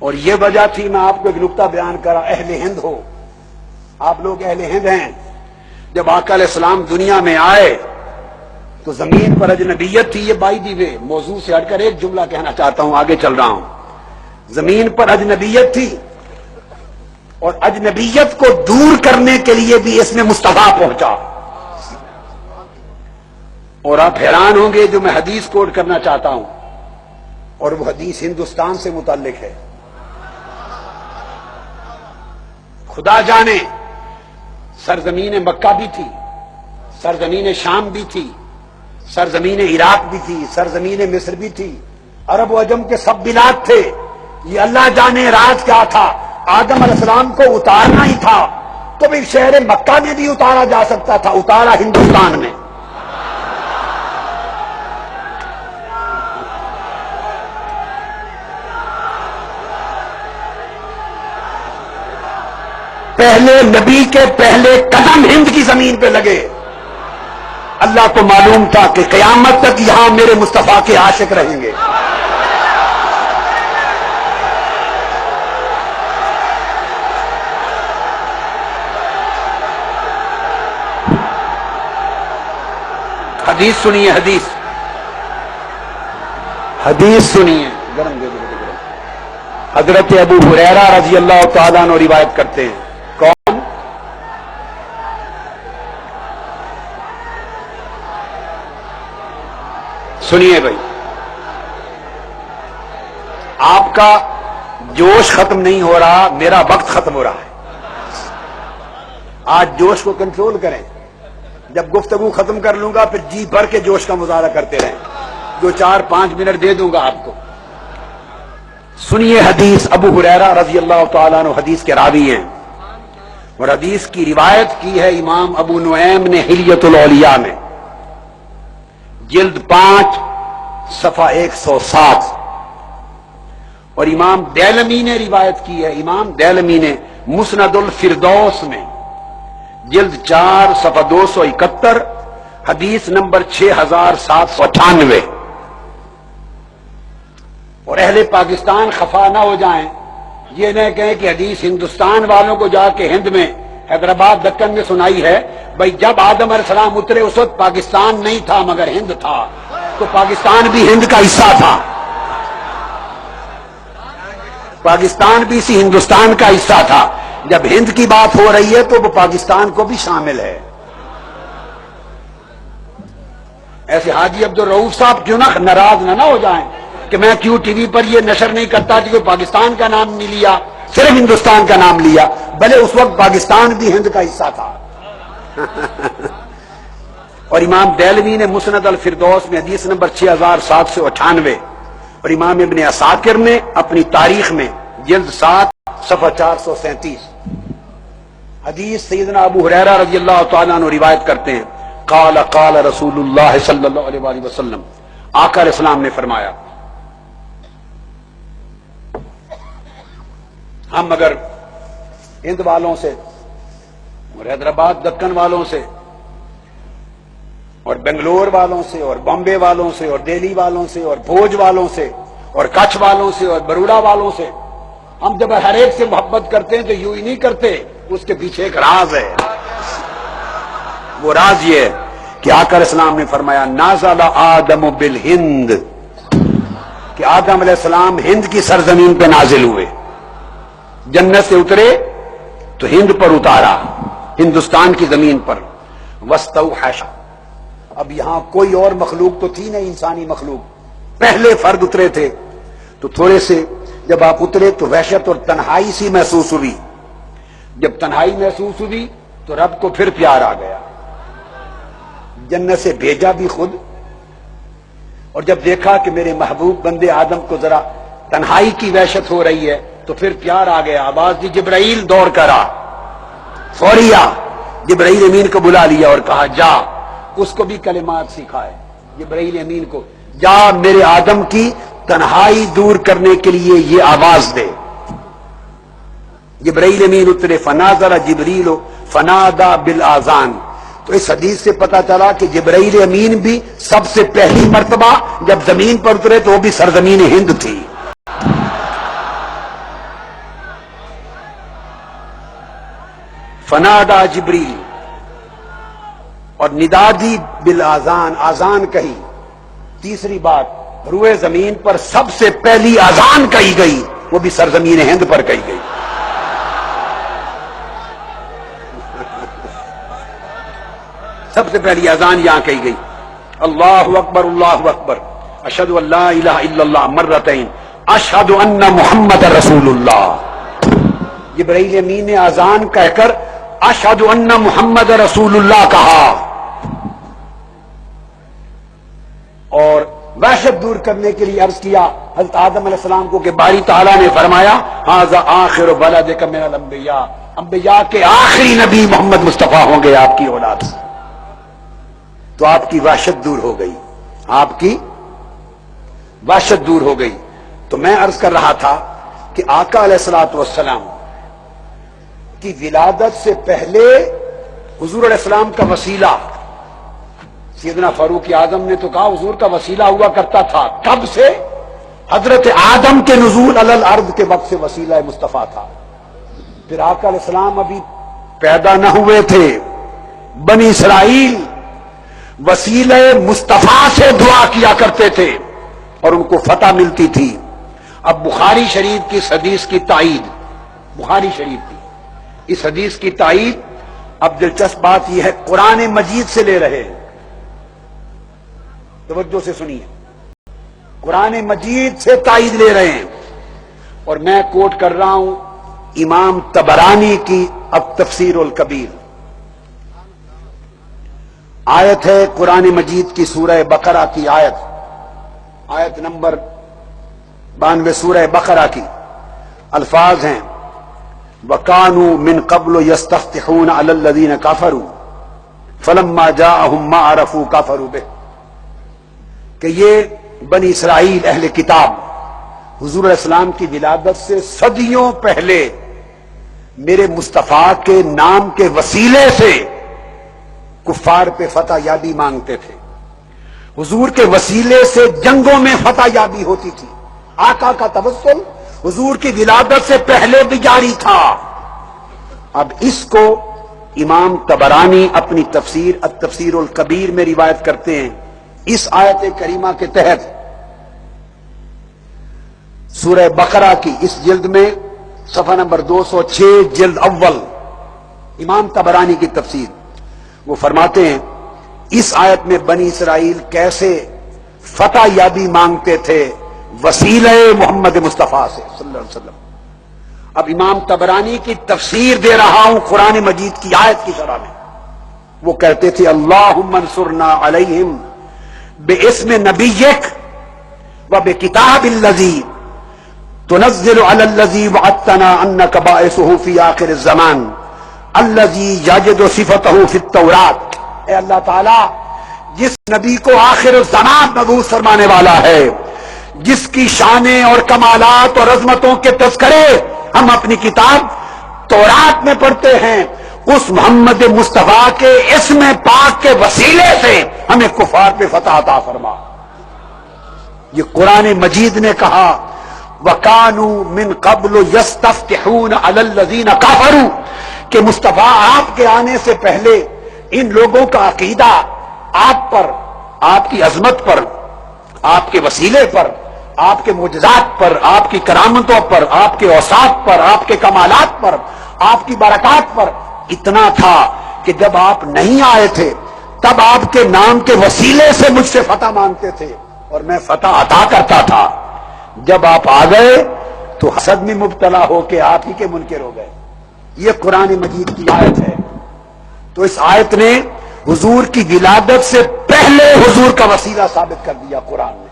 اور یہ وجہ تھی، میں آپ کو ایک نکتہ بیان کرا، اہل ہند ہو، آپ لوگ اہل ہند ہیں، جب آقا علیہ السلام دنیا میں آئے تو زمین پر اجنبیت تھی. یہ بائی دی وے موضوع سے ہٹ کر ایک جملہ کہنا چاہتا ہوں، آگے چل رہا ہوں. زمین پر اجنبیت تھی، اور اجنبیت کو دور کرنے کے لیے بھی اس میں مصطفیٰ پہنچا. اور آپ حیران ہوں گے جو میں حدیث کوٹ کرنا چاہتا ہوں، اور وہ حدیث ہندوستان سے متعلق ہے. خدا جانے سرزمین مکہ بھی تھی، سرزمین شام بھی تھی، سرزمین عراق بھی تھی، سرزمین مصر بھی تھی، عرب و عجم کے سب بلاد تھے. یہ اللہ جانے راز کیا تھا. آدم علیہ السلام کو اتارنا ہی تھا تو بھی شہر مکہ میں بھی اتارا جا سکتا تھا، اتارا ہندوستان میں. پہلے نبی کے پہلے قدم ہند کی زمین پہ لگے. اللہ کو معلوم تھا کہ قیامت تک یہاں میرے مصطفیٰ کے عاشق رہیں گے. حدیث سنیے، حدیث سنیے. گرم دے دو گرم. حضرت ابو ہریرہ رضی اللہ تعالیٰ عنہ روایت کرتے ہیں. کون؟ سنیے بھائی، آپ کا جوش ختم نہیں ہو رہا، میرا وقت ختم ہو رہا ہے. آج جوش کو کنٹرول کریں. جب گفتگو ختم کر لوں گا پھر جی بھر کے جوش کا مظاہرہ کرتے رہیں. جو 4-5 منٹ دے دوں گا آپ کو. سنیے حدیث. ابو ہریرہ رضی اللہ تعالیٰ عنہ حدیث کے راوی ہیں، اور حدیث کی روایت کی ہے امام ابو نعیم نے حلیۃ الاولیاء میں، جلد 5 صفحہ 107. اور امام دیلمی نے روایت کی ہے، امام دیلمی نے مسند الفردوس میں جلد 4 صفحہ 271، حدیث نمبر 6798. اور اہل پاکستان خفا نہ ہو جائیں، یہ نہ کہیں کہ حدیث ہندوستان والوں کو جا کے ہند میں حیدرآباد دکن میں سنائی ہے. بھائی جب آدم علیہ السلام اترے اس وقت پاکستان نہیں تھا مگر ہند تھا، تو پاکستان بھی ہند کا حصہ تھا. پاکستان بھی اسی ہندوستان کا حصہ تھا. جب ہند کی بات ہو رہی ہے تو وہ پاکستان کو بھی شامل ہے. ایسے حاجی عبدالرؤوف صاحب کیوں نہ ناراض نہ ہو جائیں کہ میں کیوں ٹی وی پر یہ نشر نہیں کرتا کہ پاکستان کا نام نہیں لیا، صرف ہندوستان کا نام لیا، بھلے اس وقت پاکستان بھی ہند کا حصہ تھا. اور امام دیلوی نے مسند الفردوس میں حدیث نمبر 6798، اور امام ابن عساکر نے اپنی تاریخ میں جلد 7 صفحہ 437 حدیث سیدنا ابو ہریرہ رضی اللہ تعالیٰ عنہ روایت کرتے ہیں. قال قال رسول اللہ صلی اللہ علیہ وآلہ وسلم، آقا علیہ السلام نے فرمایا، ہم اگر ہند والوں سے اور حیدرآباد دکن والوں سے اور بنگلور والوں سے اور بامبے والوں سے اور دہلی والوں سے اور بھوج والوں سے اور کچھ والوں سے اور بروڑا والوں سے ہم جب ہر ایک سے محبت کرتے ہیں تو یوں ہی نہیں کرتے، اس کے پیچھے ایک راز ہے. وہ راز یہ ہے کہ آقا علیہ السلام نے فرمایا، نازل آدم بالہند، کہ آدم علیہ السلام ہند کی سرزمین پہ نازل ہوئے. جنت سے اترے تو ہند پر اتارا، ہندوستان کی زمین پر. واستوحش، اب یہاں کوئی اور مخلوق تو تھی نہیں، انسانی مخلوق. پہلے فرد اترے تھے تو تھوڑے سے جب آپ اترے تو وحشت اور تنہائی سی محسوس ہوئی. جب تنہائی محسوس ہوئی تو رب کو پھر پیار آ گیا. جنت سے بھیجا بھی خود، اور جب دیکھا کہ میرے محبوب بندے آدم کو ذرا تنہائی کی وحشت ہو رہی ہے تو پھر پیار آ گیا. آواز دی، جبرائیل دوڑ کر آ، فوری آ. جبرائیل امین کو بلا لیا اور کہا جا. اس کو بھی کلمات سکھائے جبرائیل امین کو، جا میرے آدم کی تنہائی دور کرنے کے لیے یہ آواز دے. جبرائیل امین اترے، فنازل جبریل فنادا بالاذان. تو اس حدیث سے پتا چلا کہ جبرائیل امین بھی سب سے پہلی مرتبہ جب زمین پر اترے تو وہ بھی سرزمین ہند تھی. فنادا جبریل، اور ندا دی بالآذان، آذان کہی۔ تیسری بات، روئے زمین پر سب سے پہلی آذان کہی گئی، وہ بھی سرزمین ہند پر کہی گئی۔ سب سے پہلی اذان یہاں کہی گئی، اللہ اکبر اللہ اکبر، اشہد ان لا الہ الا اللہ مرتین، اشہد ان محمد رسول اللہ۔ جبرائیل امین نے اذان کہہ کر اشہد ان محمد رسول اللہ کہا، اور وحشت دور کرنے کے لیے عرض کیا حضرت آدم علیہ السلام کو کہ باری تعالیٰ نے فرمایا ھذا آخر ولدک من الانبیاء، انبیاء کے آخری نبی محمد مصطفیٰ ہوں گے آپ کی اولاد سے۔ تو آپ کی وحشت دور ہو گئی، آپ کی وحشت دور ہو گئی۔ تو میں عرض کر رہا تھا کہ آقا علیہ الصلوۃ والسلام کی ولادت سے پہلے حضور علیہ السلام کا وسیلہ، سیدنا فاروق اعظم نے تو کہا حضور کا وسیلہ ہوا کرتا تھا، کب سے؟ حضرت آدم کے نزول علی الارض کے وقت سے وسیلہ مصطفیٰ تھا۔ پھر آقا علیہ السلام ابھی پیدا نہ ہوئے تھے، بنی اسرائیل وسیلہ مصطفیٰ سے دعا کیا کرتے تھے اور ان کو فتح ملتی تھی۔ اب بخاری شریف کی اس حدیث کی تائید، بخاری شریف کی اس حدیث کی تائید، اب دلچسپ بات یہ ہے قرآن مجید سے لے رہے ہیں، توجہ سے سنیے، قرآن مجید سے تائید لے رہے ہیں، اور میں کوٹ کر رہا ہوں امام طبرانی کی التفسیر الکبیر، آیت ہے قرآن مجید کی سورہ بقرہ کی آیت نمبر 92 سورہ بقرہ کی، الفاظ ہیں وَكَانُوا مِن قَبْلُ يَسْتَفْتِحُونَ عَلَى الَّذِينَ كَفَرُوا فَلَمَّا جَاءَهُم مَّا عَرَفُوا كَفَرُوا بِهِ، کہ یہ بنی اسرائیل اہل کتاب حضور علیہ السلام کی ولادت سے صدیوں پہلے میرے مصطفیٰ کے نام کے وسیلے سے کفار پہ فتح یابی مانگتے تھے، حضور کے وسیلے سے جنگوں میں فتح یابی ہوتی تھی۔ آقا کا توسل حضور کی ولادت سے پہلے بھی جاری تھا۔ اب اس کو امام طبرانی اپنی تفسیر التفسیر الکبیر میں روایت کرتے ہیں، اس آیت کریمہ کے تحت سورہ بقرہ کی اس جلد میں صفحہ نمبر 206 جلد اول، امام طبرانی کی تفسیر، وہ فرماتے ہیں اس آیت میں بنی اسرائیل کیسے فتح یابی مانگتے تھے وسیلہ محمد مصطفیٰ سے صلی اللہ علیہ وسلم۔ اب امام طبرانی کی تفسیر دے رہا ہوں قرآن مجید کی آیت کی شرح میں، وہ کہتے تھے اللہم انصرنا علیہم باسم نبیک وبکتاب الذی تنزل علی الذی وعدتنا انک باعثہ فی آخر الزمان الذی یجد صفتہ فی التوراۃ، اے اللہ تعالی جس نبی کو آخر الزمان مبعوث فرمانے والا ہے، جس کی شانیں اور کمالات اور عظمتوں کے تذکرے ہم اپنی کتاب تورات میں پڑھتے ہیں، اس محمد مصطفیٰ کے اسم پاک کے وسیلے سے ہمیں کفار پہ فتح عطا فرما۔ یہ قرآن مجید نے کہا وَكَانُوا مِن قَبْلُ يَسْتَفْتِحُونَ عَلَى الَّذِينَ كَفَرُوا، کہ مصطفیٰ آپ کے آنے سے پہلے ان لوگوں کا عقیدہ آپ پر، آپ کی عظمت پر، آپ کے وسیلے پر، آپ کے معجزات پر، آپ کی کرامتوں پر، آپ کے اوصاف پر، آپ کے کمالات پر، آپ کی برکات پر اتنا تھا کہ جب آپ نہیں آئے تھے تب آپ کے نام کے وسیلے سے مجھ سے فتح مانگتے تھے اور میں فتح عطا کرتا تھا، جب آپ آ گئے تو حسد میں مبتلا ہو کے آپ ہی کے منکر ہو گئے۔ یہ قرآن مجید کی آیت ہے۔ تو اس آیت نے حضور کی ولادت سے پہلے حضور کا وسیلہ ثابت کر دیا قرآن نے۔